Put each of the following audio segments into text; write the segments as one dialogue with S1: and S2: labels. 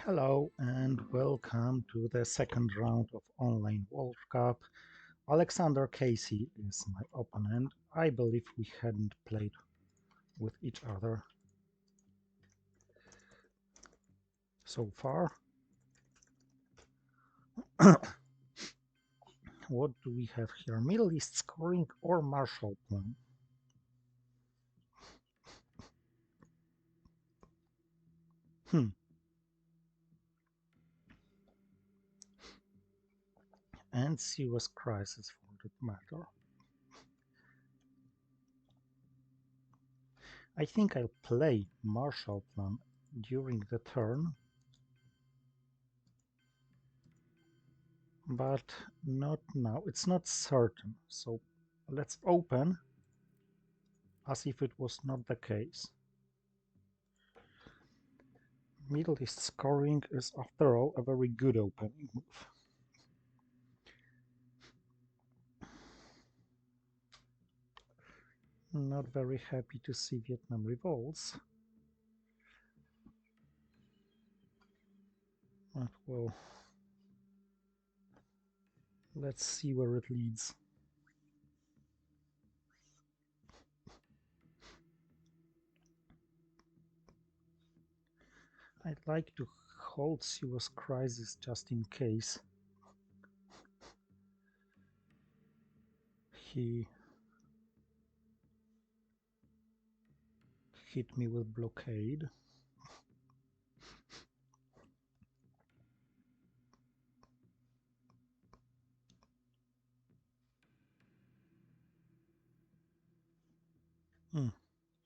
S1: Hello and welcome to the second round of Online World Cup. Alexander Casey is my opponent. I believe we hadn't played with each other so far. What do we have here? Middle East scoring or Marshall Plan? Hmm. And Suez Crisis for that matter. I think I'll play Marshall Plan during the turn, but not now. It's not certain. So let's open as if it was not the case. Middle East scoring is, after all, a very good opening move. Not very happy to see Vietnam revolts. But well, let's see where it leads. I'd like to hold Suez Crisis just in case he hit me with blockade.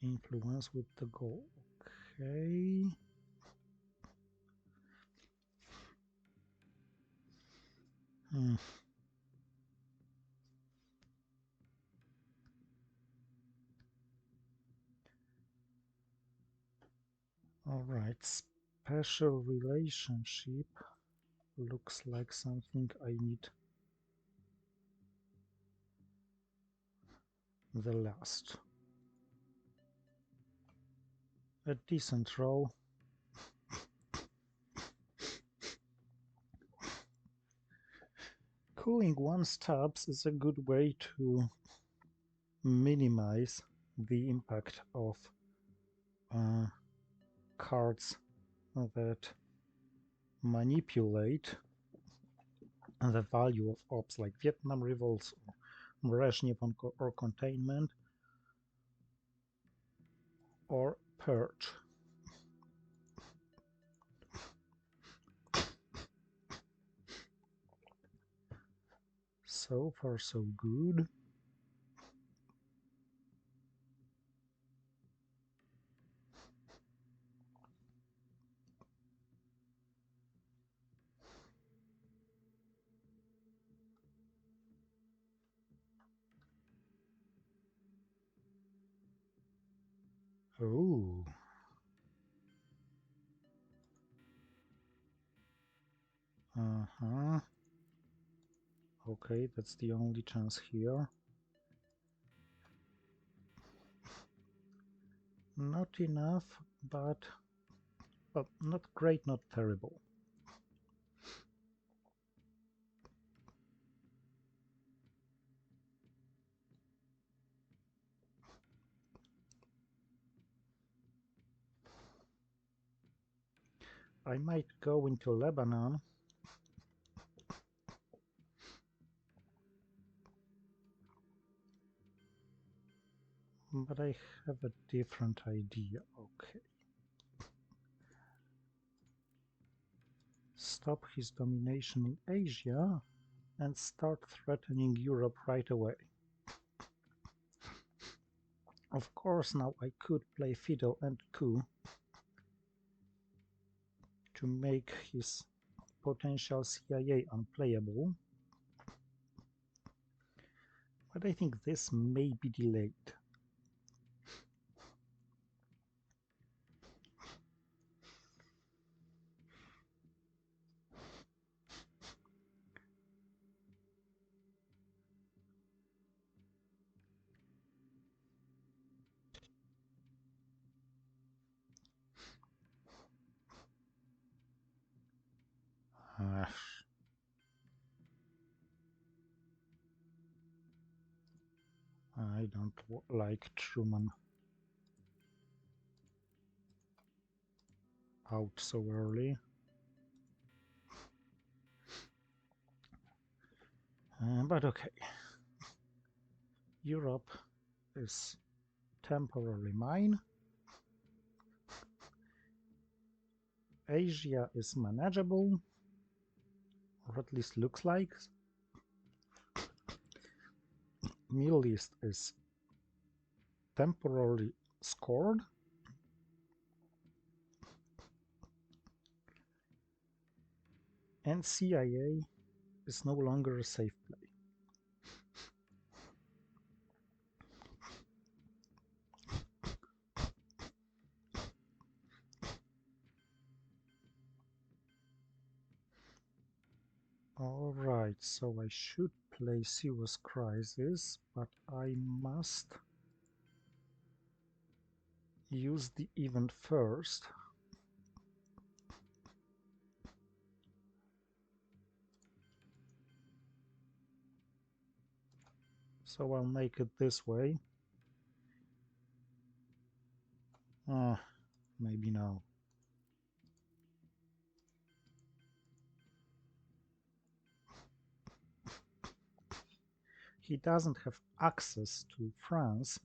S1: Influence with the goal. Okay. All right. Special relationship looks like something I need the last. A decent roll. Cooling one's tabs is a good way to minimize the impact of cards that manipulate the value of ops like Vietnam Revolts or Brezhnev or Containment or Purge. So far so good. Oh. Uh-huh. Okay, that's the only chance here. Not enough, but well, not great, not terrible. I might go into Lebanon. But I have a different idea. Okay. Stop his domination in Asia and start threatening Europe right away. Of course, now I could play fiddle and coup to make his potential CIA unplayable. But I think this may be delayed. Uh, I don't like Truman out so early. But okay. Europe is temporarily mine. Asia is manageable, or at least looks like. Middle East is temporarily scored. And CIA is no longer a safe play. Alright, so I should play Suez Crisis, but I must use the event first. So I'll make it this way. Maybe no. He doesn't have access to France,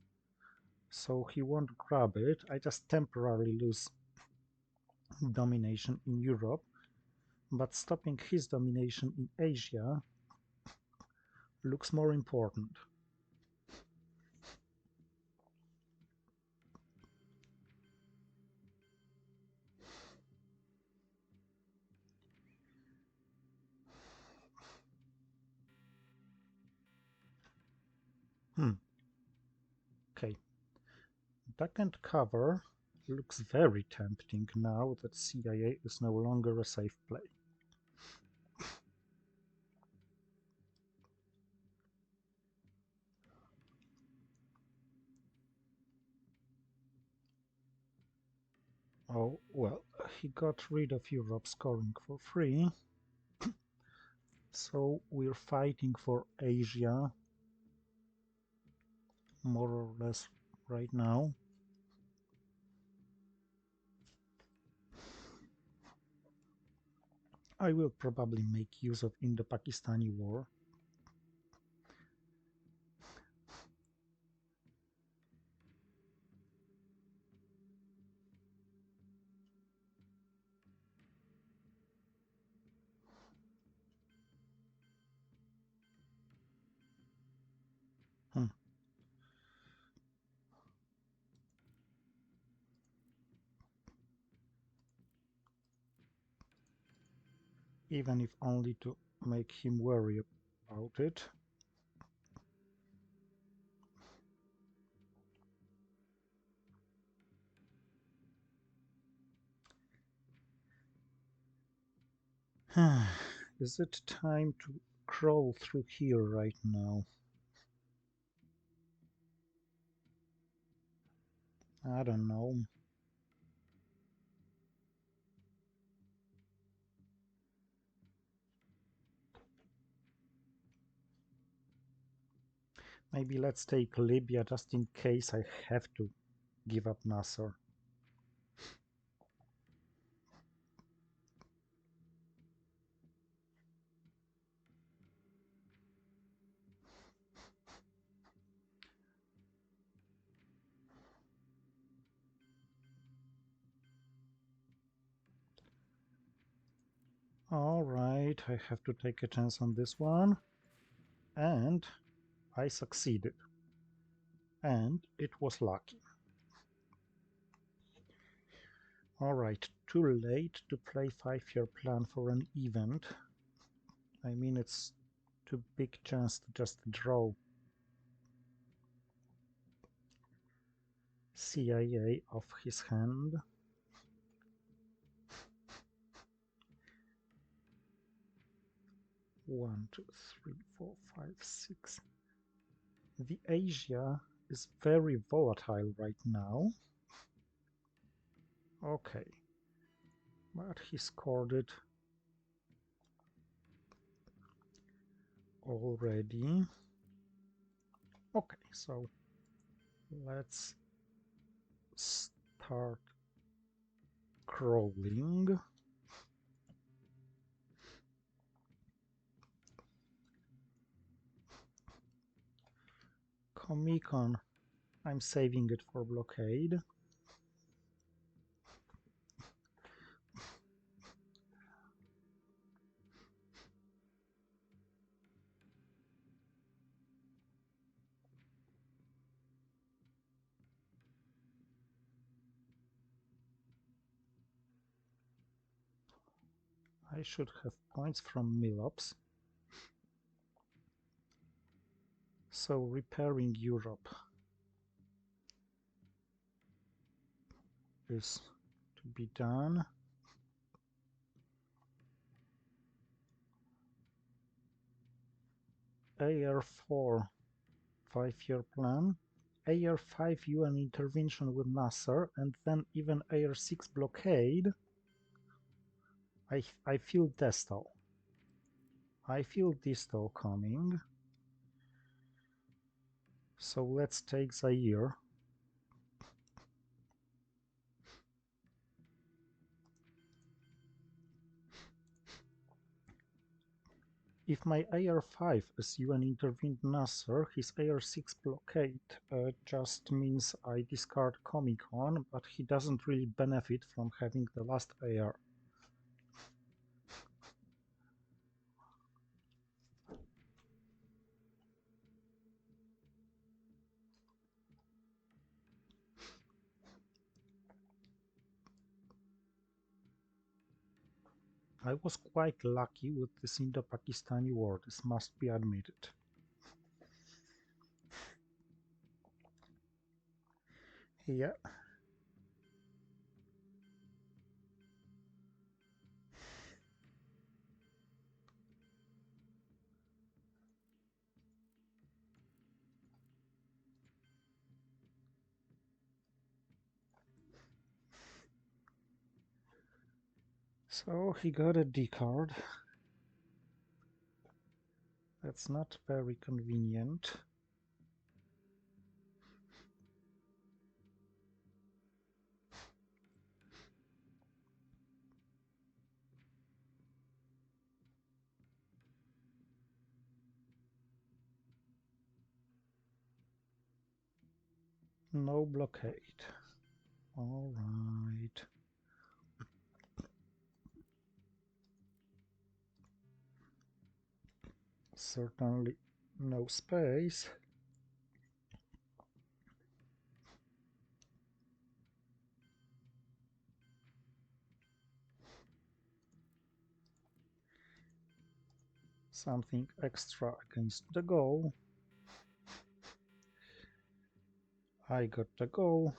S1: so he won't grab it. I just temporarily lose domination in Europe, but stopping his domination in Asia looks more important. Okay. Duck and cover looks very tempting now that CIA is no longer a safe play. Oh, well, he got rid of Europe scoring for free. So we're fighting for Asia more or less right now. I will probably make use of Indo-Pakistani war. Even if only to make him worry about it. Is it time to crawl through here right now? I don't know. Maybe let's take Libya just in case I have to give up Nasser. Alright, I have to take a chance on this one. And I succeeded. And it was lucky. Alright, too late to play 5-year plan for an event. I mean, it's too big chance to just draw CIA off his hand. One, two, three, four, five, six. The Asia is very volatile right now. Okay. But he scored it already. Okay, so let's start crawling. Comic-Con, I'm saving it for blockade. I should have points from Milops. So repairing Europe is to be done. AR4 5-year plan, AR5 UN intervention with Nasser, and then even AR6 blockade. I feel Desto. I feel Desto coming. So let's take Zaire. If my AR5 is UN intervened Nasser, his AR6 blockade just means I discard Comic-Con, but he doesn't really benefit from having the last AR. I was quite lucky with this Indo-Pakistani war, this must be admitted. Yeah. So he got a D card. That's not very convenient. No blockade. All right. Certainly no space. Something extra against the goal. I got the goal.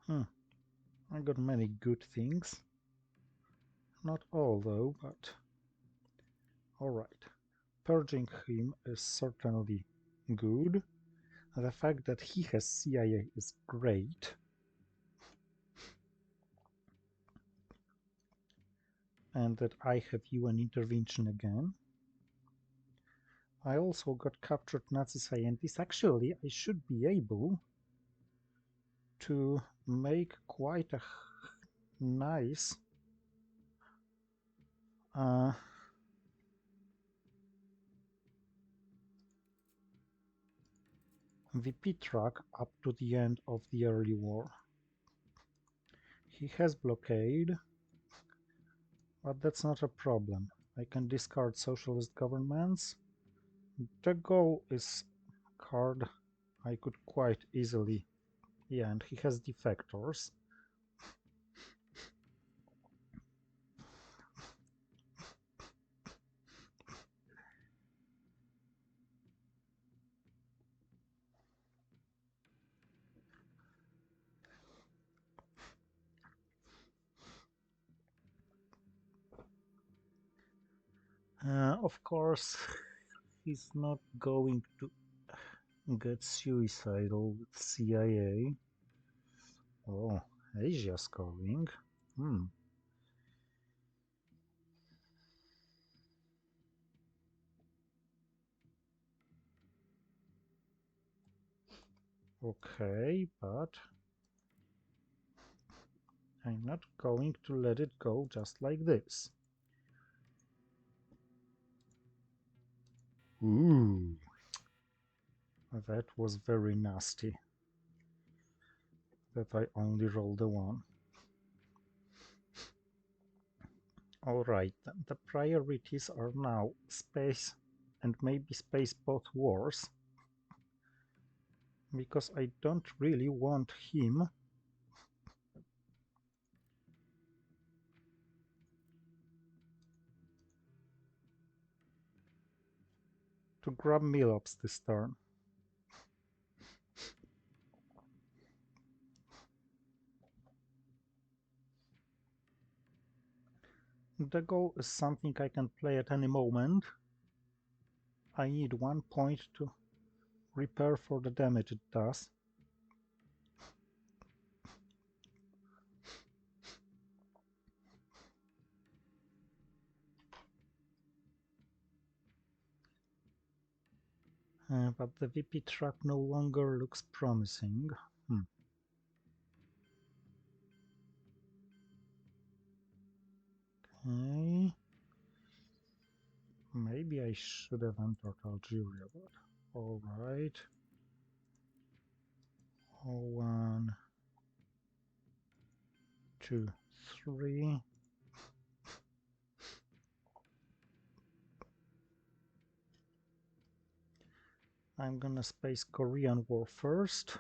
S1: I got many good things. Not all though, but alright. Purging him is certainly good. The fact that he has CIA is great. And that I have UN intervention again. I also got captured Nazi scientists. Actually, I should be able to make quite a nice VP track up to the end of the early war. He has blockade, but that's not a problem. I can discard socialist governments. The goal is card I could quite easily. Yeah, and he has defectors. Of course, he's not going to get suicidal with CIA. Oh, Asia's calling. Okay, but I'm not going to let it go just like this. Ooh, that was very nasty. That I only rolled a 1. Alright, the priorities are now space and maybe space both wars, because I don't really want him to grab Milops this turn. The goal is something I can play at any moment. I need 1 point to repair for the damage it does. But the VP track no longer looks promising. Okay. Maybe I should have entered Algeria, but alright. 1, 2, 3. I'm gonna space Korean War first.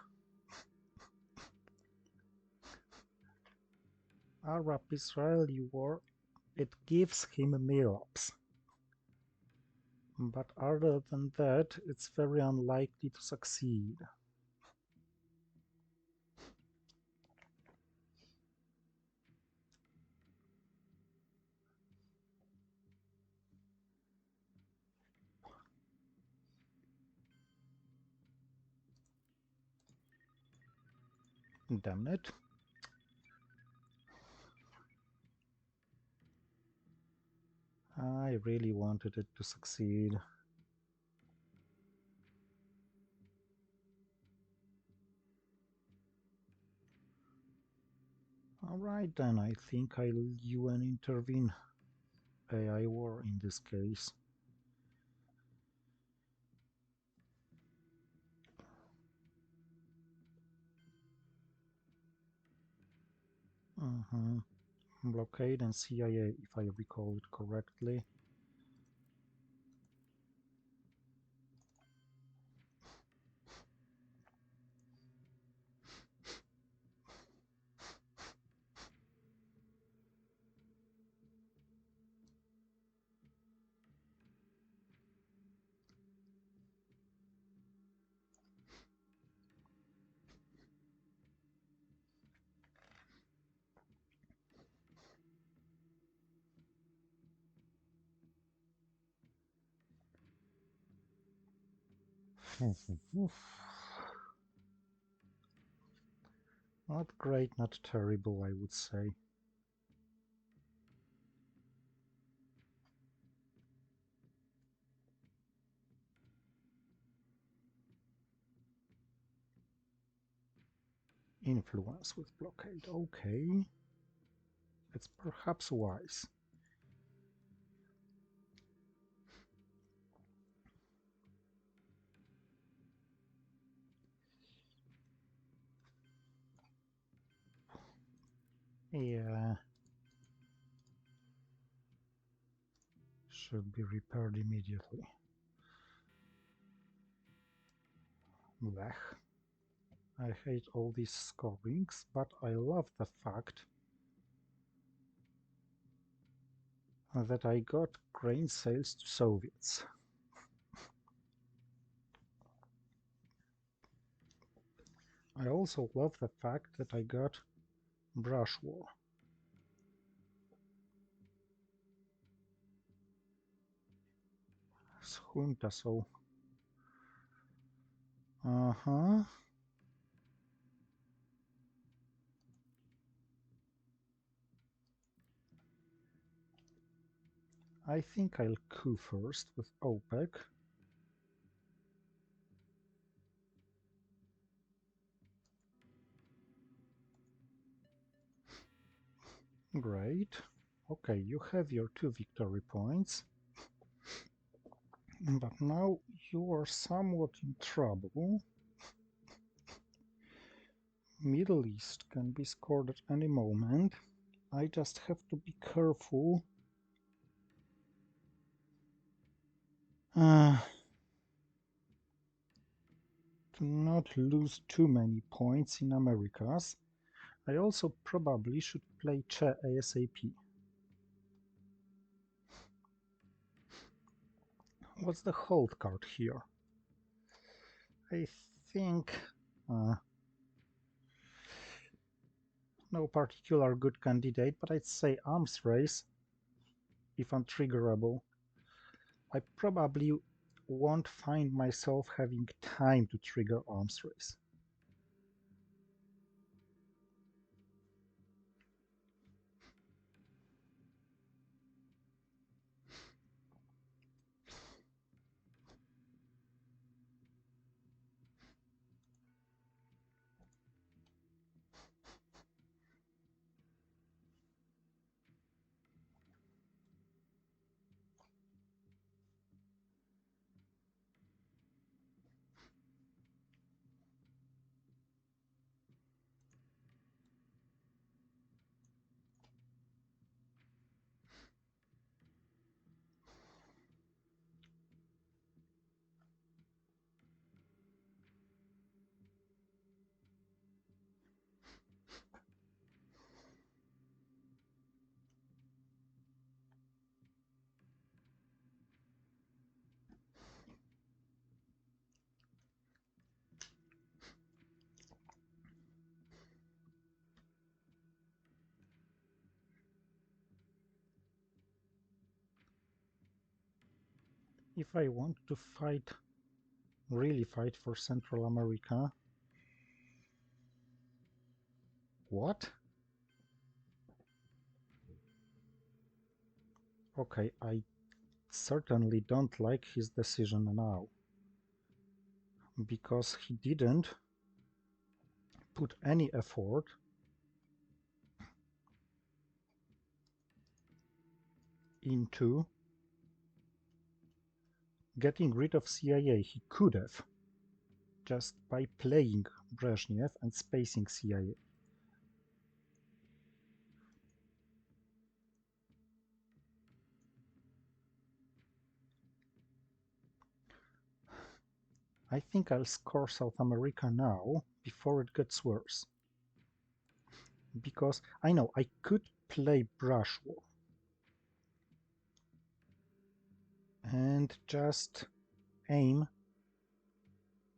S1: Arab-Israeli War, it gives him Milops. But other than that, it's very unlikely to succeed. Damn it. I really wanted it to succeed. Alright then, I think I'll UN intervene AI war in this case. Blockade and CIA, if I recall it correctly. Not great, not terrible, I would say. Influence with blockade, okay. It's perhaps wise. Yeah. Should be repaired immediately. Blech. I hate all these scorings, but I love the fact that I got grain sales to Soviets. I also love the fact that I got brush war. Junta, so... I think I'll coup first with OPEC. Great. Okay, you have your 2 victory points. But now you are somewhat in trouble. Middle East can be scored at any moment. I just have to be careful to not lose too many points in Americas. I also probably should play Che ASAP. What's the hold card here? I think no particular good candidate, but I'd say arms race if untriggerable. I probably won't find myself having time to trigger arms race. If I want to fight, really fight for Central America... What? Okay, I certainly don't like his decision now, because he didn't put any effort into getting rid of CIA. He could have, just by playing Brezhnev and spacing CIA. I think I'll score South America now, before it gets worse. Because I know I could play Brush War and just aim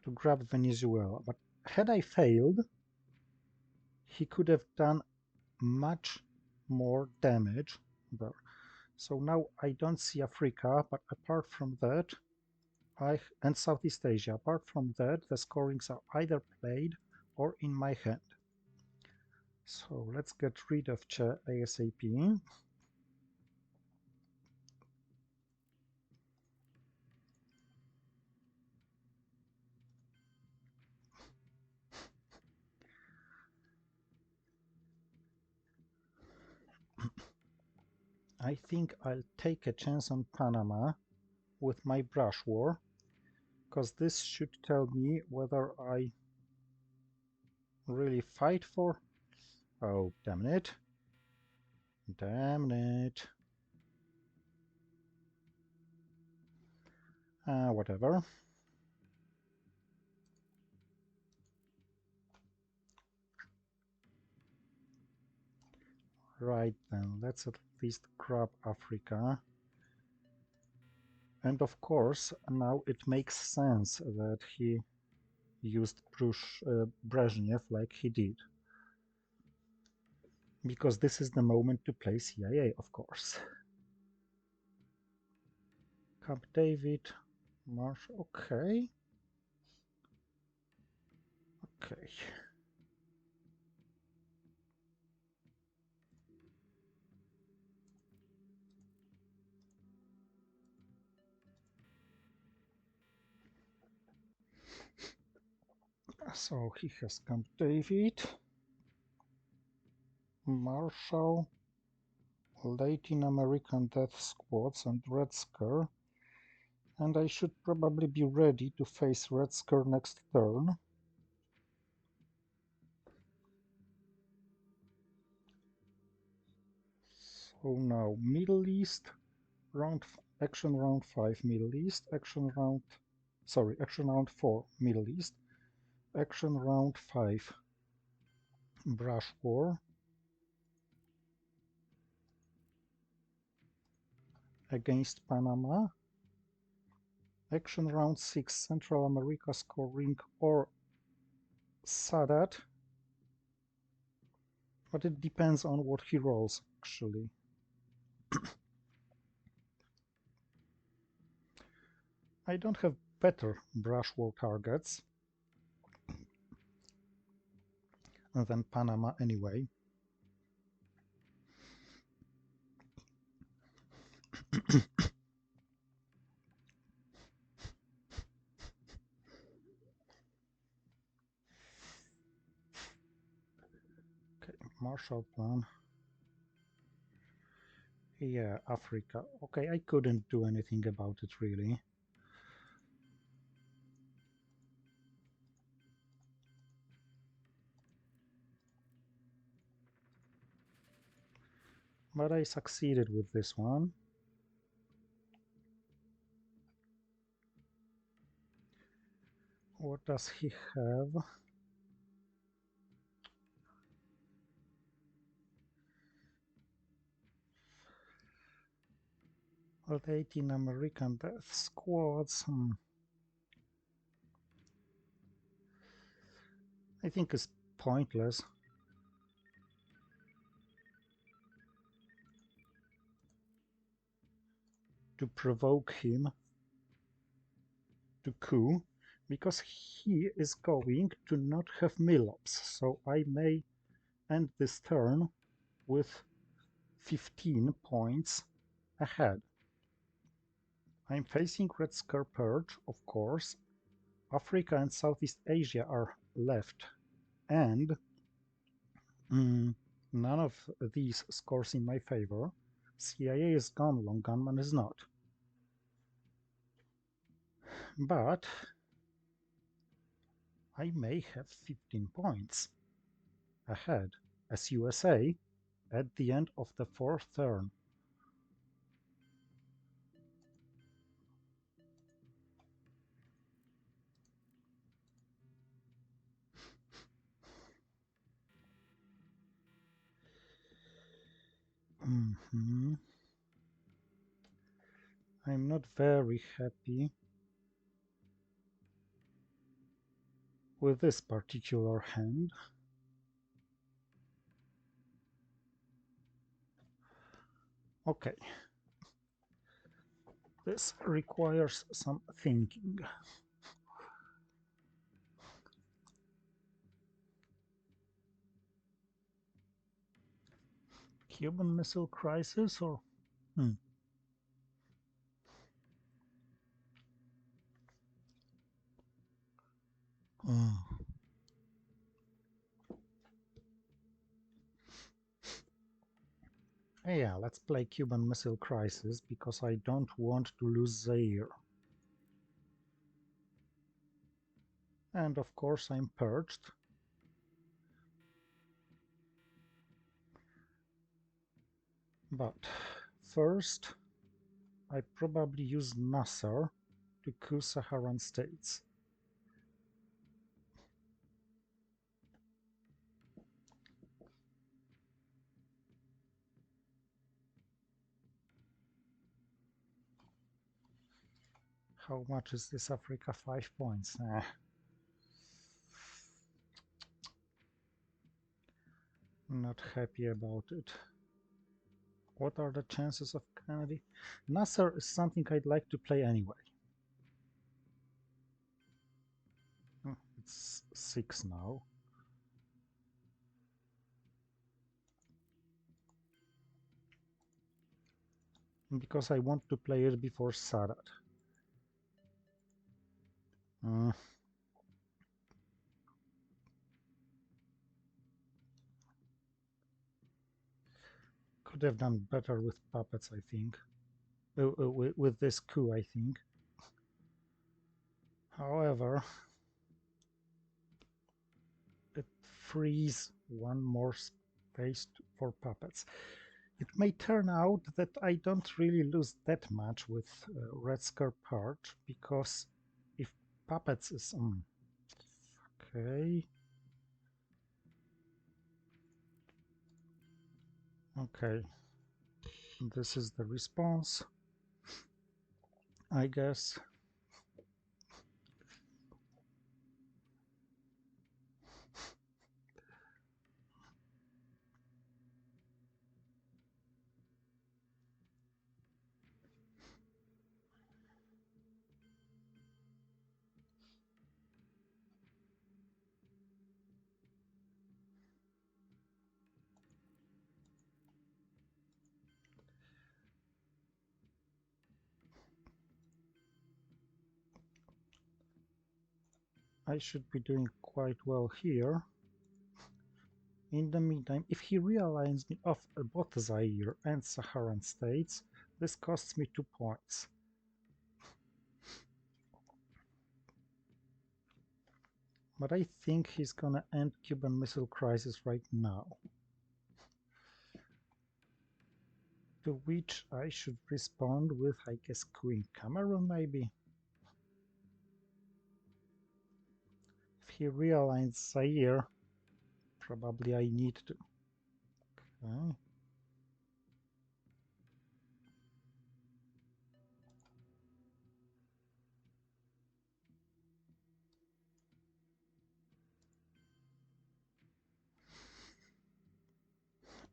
S1: to grab Venezuela, but had I failed, he could have done much more damage there. So now I don't see Africa, but apart from that, and Southeast Asia, apart from that, the scorings are either played or in my hand. So let's get rid of Che ASAP. I think I'll take a chance on Panama with my Brush War, because this should tell me whether I really fight for... Oh, damn it. Damn it. Whatever. Right then, let's at least grab Africa. And of course, now it makes sense that he used Brezhnev like he did. Because this is the moment to play CIA, of course. Camp David, Marsh, okay. Okay. So he has Camp David, Marshall, Latin American Death Squads and Red Scare, and I should probably be ready to face Red Scare next turn. So now Middle East, action round 5 Middle East, action round 4 Middle East, action round 5 Brush War, against Panama, action round 6 Central America scoring or Sadat, but it depends on what he rolls actually. I don't have better brush war targets than Panama anyway. Okay, Marshall Plan. Yeah, Africa. Okay, I couldn't do anything about it really. But I succeeded with this one. What does he have? Well, 18 American Death Squads. I think it's pointless. To provoke him to coup, because he is going to not have Millops, so I may end this turn with 15 points ahead. I'm facing Red Scare Purge, of course. Africa and Southeast Asia are left, and none of these scores in my favor. CIA is gone, Long Gunman is not. But I may have 15 points ahead as USA at the end of the 4th turn. I'm not very happy with this particular hand. Okay. This requires some thinking. Cuban Missile Crisis or... Yeah, let's play Cuban Missile Crisis because I don't want to lose Zaire. And of course I'm purged. But first, I probably use Nasser to coup Saharan states. How much is this Africa? 5 points. Not happy about it. What are the chances of Kennedy? Nasser is something I'd like to play anyway. It's 6 now. Because I want to play it before Sadat. could have done better with puppets, I think. With this coup, I think. However, it frees one more space for puppets. It may turn out that I don't really lose that much with Red Scare part, because if puppets is... okay. Okay. This is the response, I guess. I should be doing quite well here. In the meantime, if he realigns me off both Zaire and Saharan states, this costs me 2 points. But I think he's gonna end Cuban Missile Crisis right now. To which I should respond with, I guess, Queen Cameroon, maybe? If he realigns Zaire, probably I need to. Okay.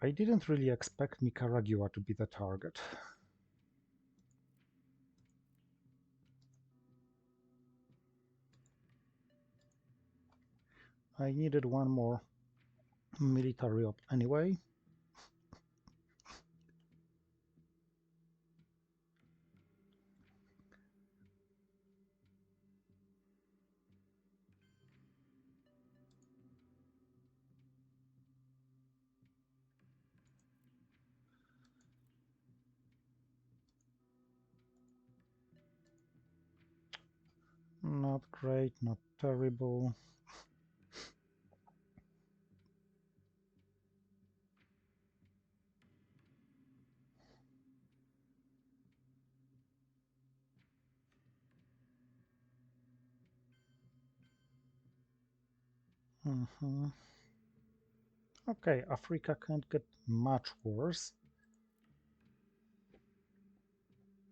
S1: I didn't really expect Nicaragua to be the target. I needed one more military op anyway. Not great, not terrible. Okay, Africa can't get much worse.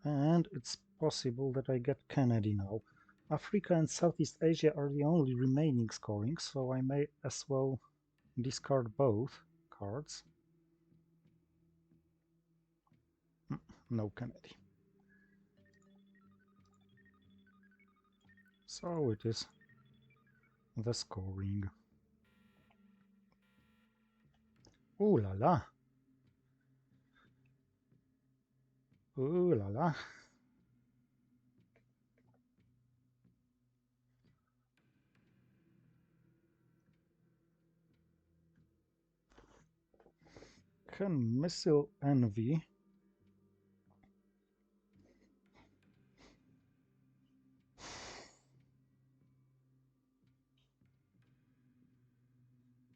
S1: And it's possible that I get Kennedy now. Africa and Southeast Asia are the only remaining scoring, so I may as well discard both cards. No Kennedy. So it is the scoring. Ooh la la. Ooh la la. Can Missile Envy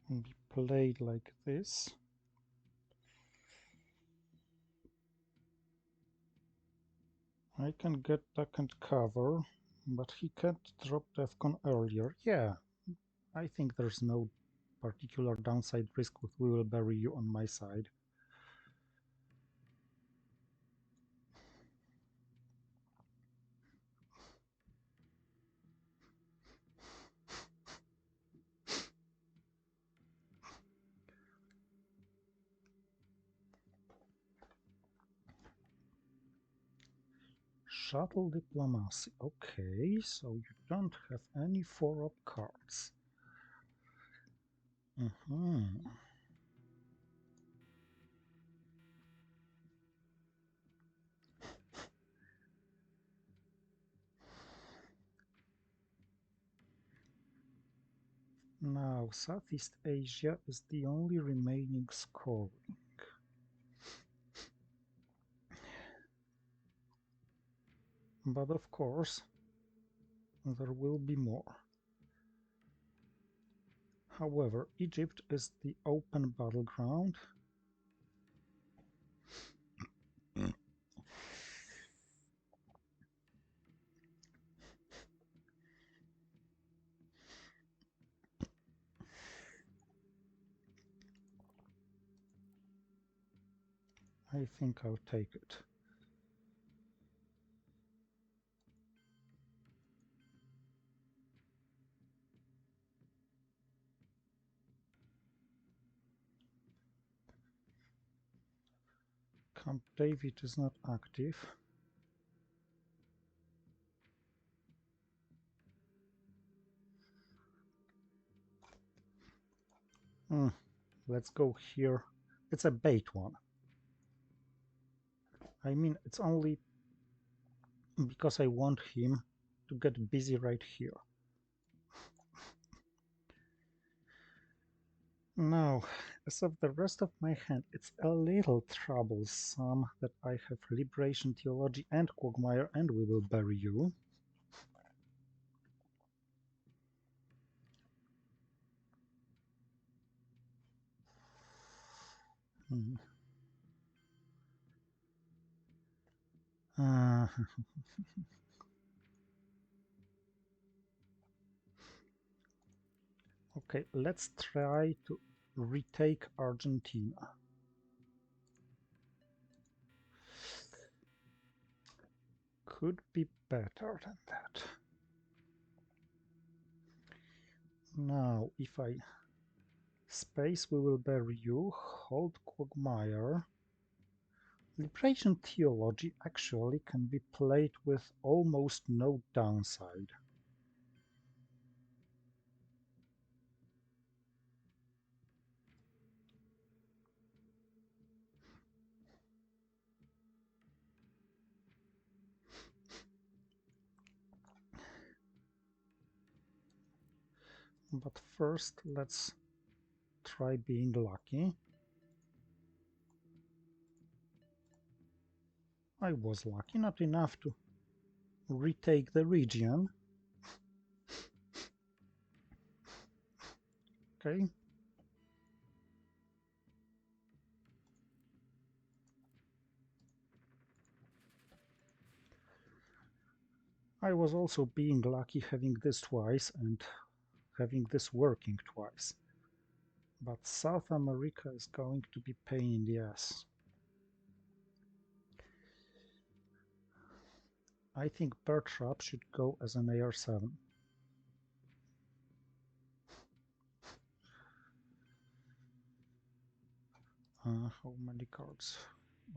S1: be played like this? I can get duck and cover, but he can't drop Defcon earlier. Yeah, I think there's no particular downside risk with We Will Bury You on my side. Shuttle Diplomacy. Okay, so you don't have any 4-up cards. Now, Southeast Asia is the only remaining scoring. But of course, there will be more. However, Egypt is the open battleground. I think I'll take it. Camp David is not active. Let's go here. It's a bait one. I mean, it's only because I want him to get busy right here. Now, as of the rest of my hand, it's a little troublesome that I have Liberation Theology and Quagmire, and we will bury you. Okay, let's try to retake Argentina. Could be better than that. Now, if I space, we will bury you, hold Quagmire. Liberation Theology actually can be played with almost no downside. But first, let's try being lucky. I was lucky, not enough to retake the region. Okay. I was also being lucky having this twice and having this working twice. But South America is going to be pain in the ass. I think Bear Trap should go as an AR7. How many cards?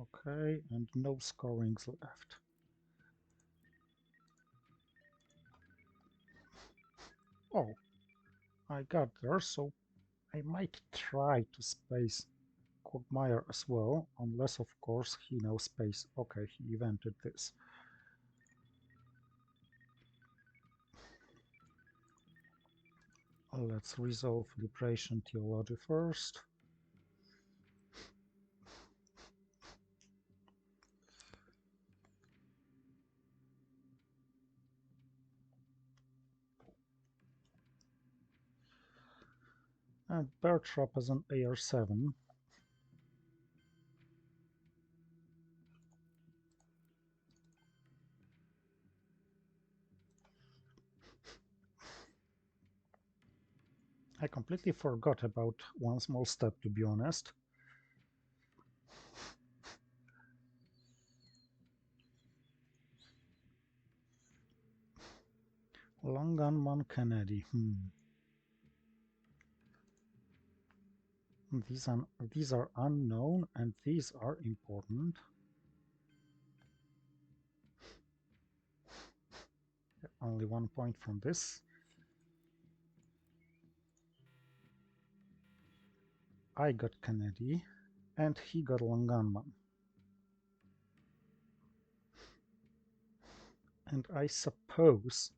S1: Okay, and no scorings left. Oh, I got there, so I might try to space Quagmire as well, unless of course he knows space. Okay, he evented this. Let's resolve Liberation Theology first. And Bear Trap as an AR7. I completely forgot about one small step, to be honest. Long Gunman Kennedy. These are unknown, and these are important. Only 1 point from this. I got Kennedy, and he got Long Gunman. And I suppose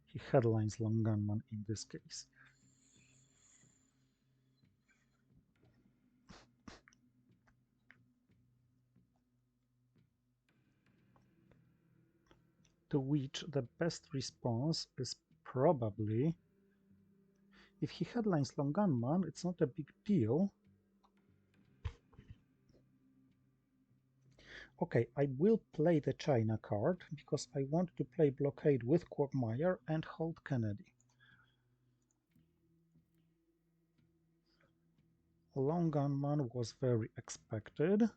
S1: he headlines Long Gunman in this case. To which the best response is probably, if he headlines Long Gunman, it's not a big deal. Okay, I will play the China card because I want to play Blockade with Quagmire and hold Kennedy. Long Gunman was very expected.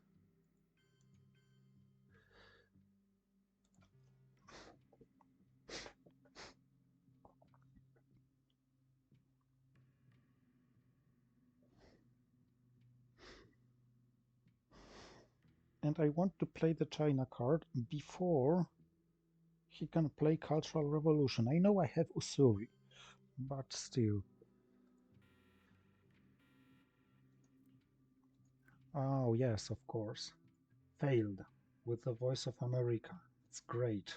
S1: And I want to play the China card before he can play Cultural Revolution. I know I have Usuri, but still. Oh, yes, of course. Failed with the Voice of America. It's great.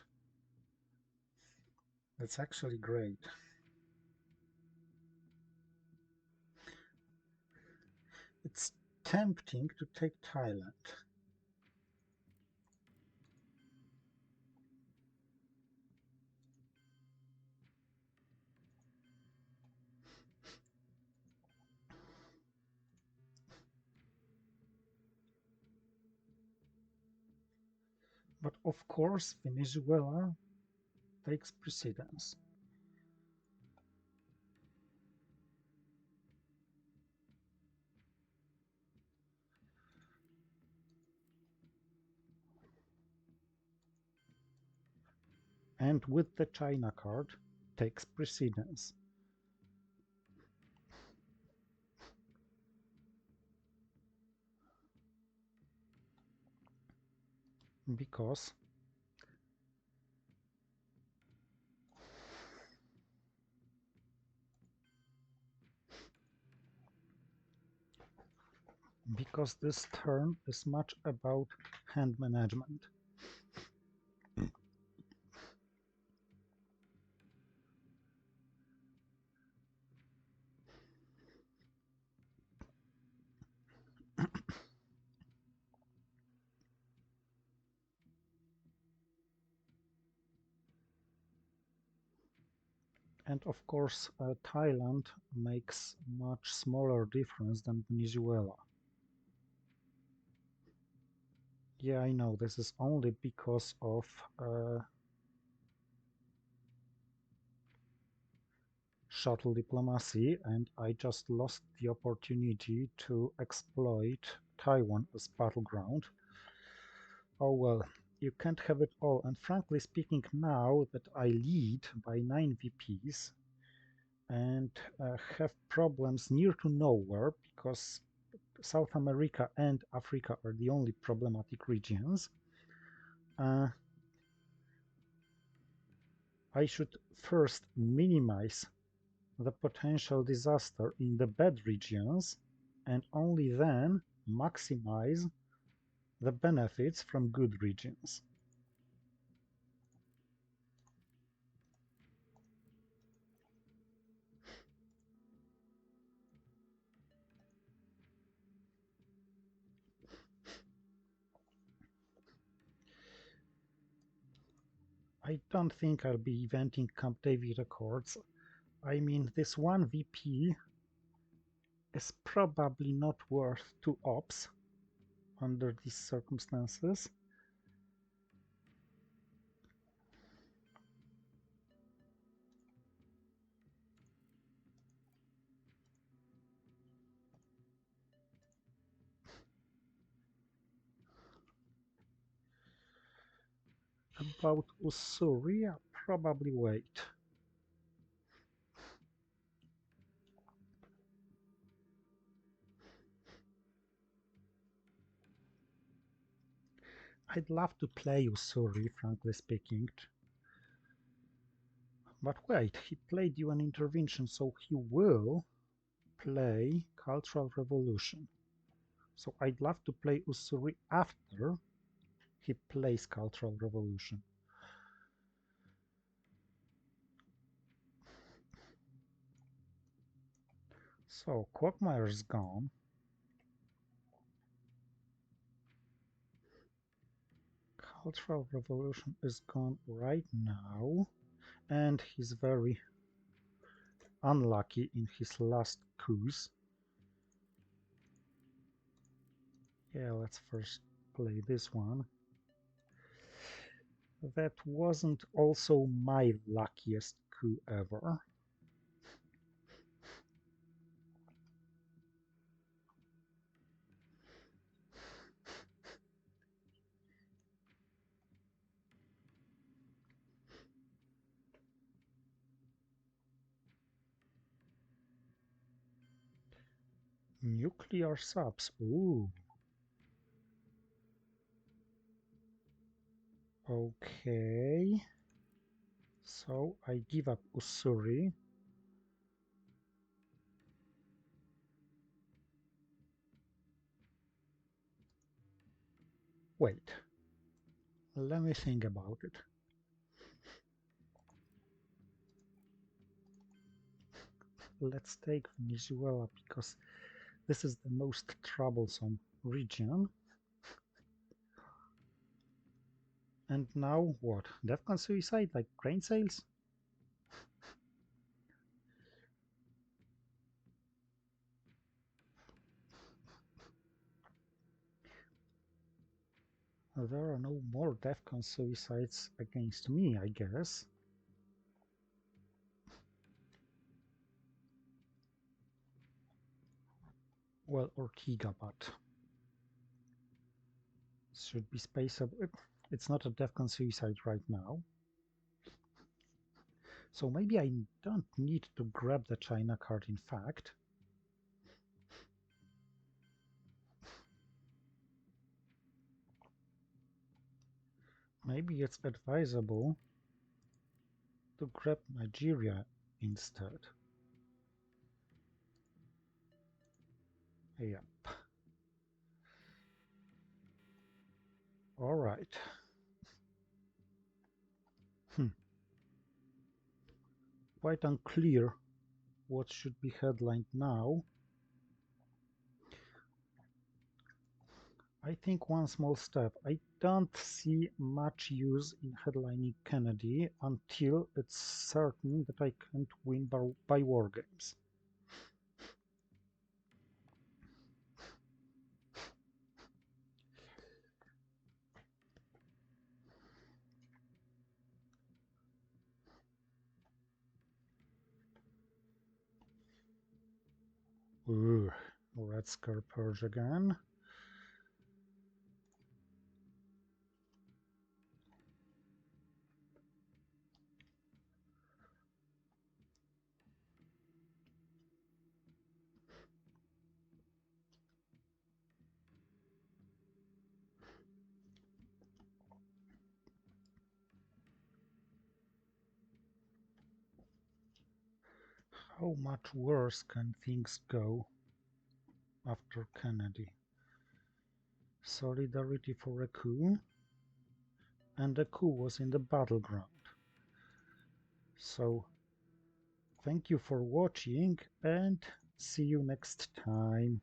S1: It's actually great. It's tempting to take Thailand. But of course, Venezuela takes precedence. And with the China card, takes precedence. Because this turn is much about hand management. And of course, Thailand makes much smaller difference than Venezuela. Yeah, I know, this is only because of shuttle diplomacy, and I just lost the opportunity to exploit Taiwan as battleground. Oh well, you can't have it all, and frankly speaking, now that I lead by 9 VPs and have problems near to nowhere because South America and Africa are the only problematic regions, I should first minimize the potential disaster in the bad regions and only then maximize the benefits from good regions. I don't think I'll be eventing Camp David Accords. I mean, this one VP is probably not worth 2 ops under these circumstances. About Usuri, I'll probably wait. I'd love to play Usuri, frankly speaking. But wait, he played you an intervention, so he will play Cultural Revolution. So I'd love to play Usuri after he plays Cultural Revolution. So Quagmire's gone. Cultural Revolution is gone right now, and he's very unlucky in his last coups. Yeah, let's first play this one. That wasn't also my luckiest coup ever. Nuclear subs. Ooh. Okay. So I give up Usuri. Wait. Let me think about it. Let's take Venezuela because this is the most troublesome region. And now what? DEFCON suicide like grain sales? There are no more DEFCON suicides against me, I guess. Well, Ortiga, but should be spaceable. It's not a DEFCON suicide right now. So maybe I don't need to grab the China card, in fact. Maybe it's advisable to grab Nigeria instead. Yep. All right. Quite unclear what should be headlined now. I think one small step. I don't see much use in headlining Kennedy until it's certain that I can't win by war games. Ooh, Red Scare Purge again. How much worse can things go after Kennedy? Solidarity for a coup, and the coup was in the battleground. So, thank you for watching and see you next time.